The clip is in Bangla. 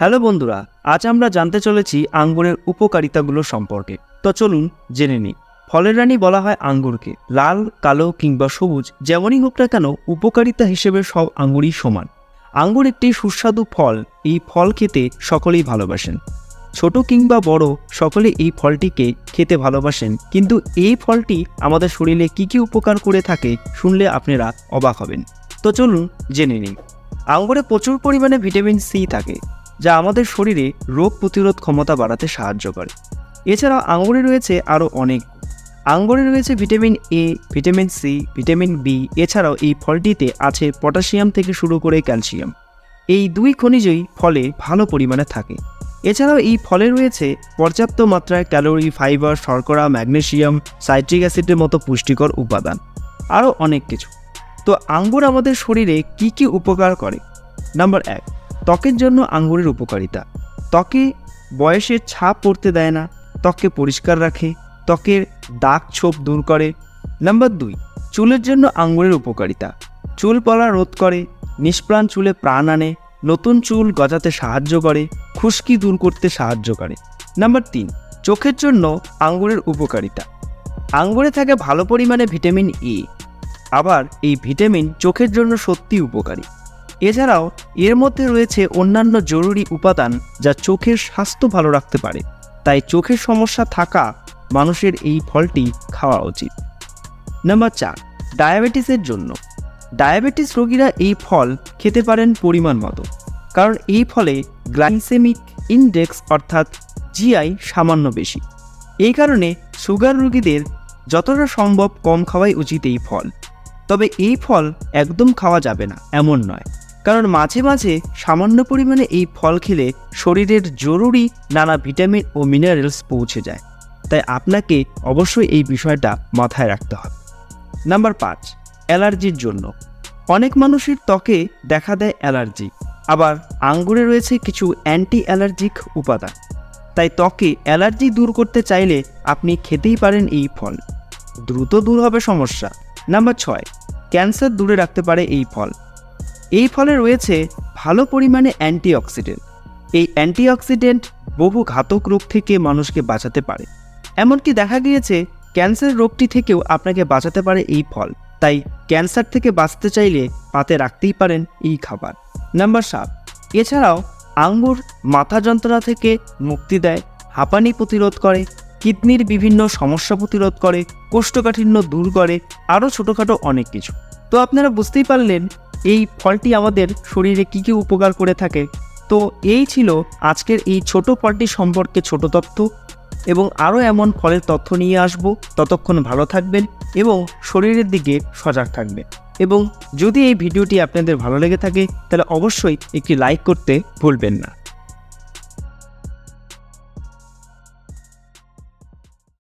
হ্যালো বন্ধুরা, আজ আমরা জানতে চলেছি আঙ্গুরের উপকারিতাগুলো সম্পর্কে। তো চলুন জেনে নিই। ফলের রানী বলা হয় আঙ্গুরকে। লাল, কালো কিংবা সবুজ যেমনই হোক না কেন, উপকারিতা হিসেবে সব আঙ্গুরই সমান। আঙ্গুর একটি সুস্বাদু ফল। এই ফল খেতে সকলেই ভালোবাসেন। ছোট কিংবা বড় সকলে এই ফলটিকে খেতে ভালোবাসেন। কিন্তু এই ফলটি আমাদের শরীরে কী কী উপকার করে থাকে শুনলে আপনারা অবাক হবেন। তো চলুন জেনে নিই। আঙ্গুরে প্রচুর পরিমাণে ভিটামিন সি থাকে, যা আমাদের শরীরে রোগ প্রতিরোধ ক্ষমতা বাড়াতে সাহায্য করে। এছাড়াও আঙ্গুরে রয়েছে আরও অনেক। আঙ্গুরে রয়েছে vitamin A, vitamin C, vitamin B. এছাড়াও এই ফলটিতে আছে পটাশিয়াম থেকে শুরু করে ক্যালসিয়াম। এই দুই খনিজই ফলে ভালো পরিমাণে থাকে। এছাড়াও এই ফলে রয়েছে পর্যাপ্ত মাত্রায় ক্যালোরি, ফাইবার, শর্করা, ম্যাগনেসিয়াম, সাইট্রিক অ্যাসিডের মতো পুষ্টিকর উপাদান, আরও অনেক কিছু। তো আঙ্গুর আমাদের শরীরে কি কি উপকার করে? নাম্বার 1, ত্বকের জন্য আঙ্গুরের উপকারিতা। ত্বকে বয়সের ছাপ পড়তে দেয় না, ত্বককে পরিষ্কার রাখে, ত্বকের দাগ ছোপ দূর করে। নাম্বার 2, চুলের জন্য আঙ্গুরের উপকারিতা। চুল পড়া রোধ করে, নিষ্প্রাণ চুলে প্রাণ আনে, নতুন চুল গজাতে সাহায্য করে, খুশকি দূর করতে সাহায্য করে। নাম্বার 3, চোখের জন্য আঙ্গুরের উপকারিতা। আঙ্গুরে থাকে ভালো পরিমাণে ভিটামিন এ। আবার এই ভিটামিন চোখের জন্য সত্যি উপকারী। এছাড়াও এর মধ্যে রয়েছে অন্যান্য জরুরি উপাদান যা চোখের স্বাস্থ্য ভালো রাখতে পারে। তাই চোখের সমস্যা থাকা মানুষের এই ফলটি খাওয়া উচিত। নাম্বার 4, ডায়াবেটিসের জন্য। ডায়াবেটিস রোগীরা এই ফল খেতে পারেন পরিমাণ মতো, কারণ এই ফলে গ্লাইসেমিক ইনডেক্স অর্থাৎ জিআই সামান্য বেশি। এই কারণে সুগার রোগীদের যতটা সম্ভব কম খাওয়াই উচিত এই ফল। তবে এই ফল একদম খাওয়া যাবে না এমন নয়, কারণ মাঝে মাঝে সামান্য পরিমাণে এই ফল খেলে শরীরের জরুরি নানা ভিটামিন ও মিনারেলস পৌঁছে যায়। তাই আপনাকে অবশ্যই এই বিষয়টা মাথায় রাখতে হবে। নাম্বার 5, অ্যালার্জির জন্য। অনেক মানুষের ত্বকে দেখা দেয় অ্যালার্জি। আবার আঙ্গুরে রয়েছে কিছু অ্যান্টি অ্যালার্জিক উপাদান। তাই ত্বকে অ্যালার্জি দূর করতে চাইলে আপনি খেতেই পারেন এই ফল। দ্রুত দূর হবে সমস্যা। নাম্বার 6, ক্যান্সার দূরে রাখতে পারে এই ফল। এই ফলে রয়েছে ভালো পরিমাণে অ্যান্টিঅক্সিডেন্ট। এই অ্যান্টিঅক্সিডেন্ট বহু ঘাতক রোগ থেকে মানুষকে বাঁচাতে পারে। এমনকি দেখা গিয়েছে ক্যান্সার রোগটি থেকেও আপনাকে বাঁচাতে পারে এই ফল। তাই ক্যান্সার থেকে বাঁচতে চাইলে পাতে রাখতেই পারেন এই খাবার। নাম্বার 7, এছাড়াও আঙ্গুর মাথা যন্ত্রণা থেকে মুক্তি দেয়, হাঁপানি প্রতিরোধ করে, কিডনির বিভিন্ন সমস্যা প্রতিরোধ করে, কোষ্ঠকাঠিন্য দূর করে, আরও ছোটোখাটো অনেক কিছু। তো আপনারা বুঝতেই পারলেন এই ফলটি আমাদের শরীরে কী কী উপকার করে থাকে। তো এই ছিল আজকের এই ছোট ফলটি সম্পর্কে ছোট তথ্য, এবং আরও এমন ফলের তথ্য নিয়ে আসব। ততক্ষণ ভালো থাকবেন এবং শরীরের দিকে সজাগ থাকবেন। এবং যদি এই ভিডিওটি আপনাদের ভালো লেগে থাকে তাহলে অবশ্যই একটি লাইক করতে ভুলবেন না।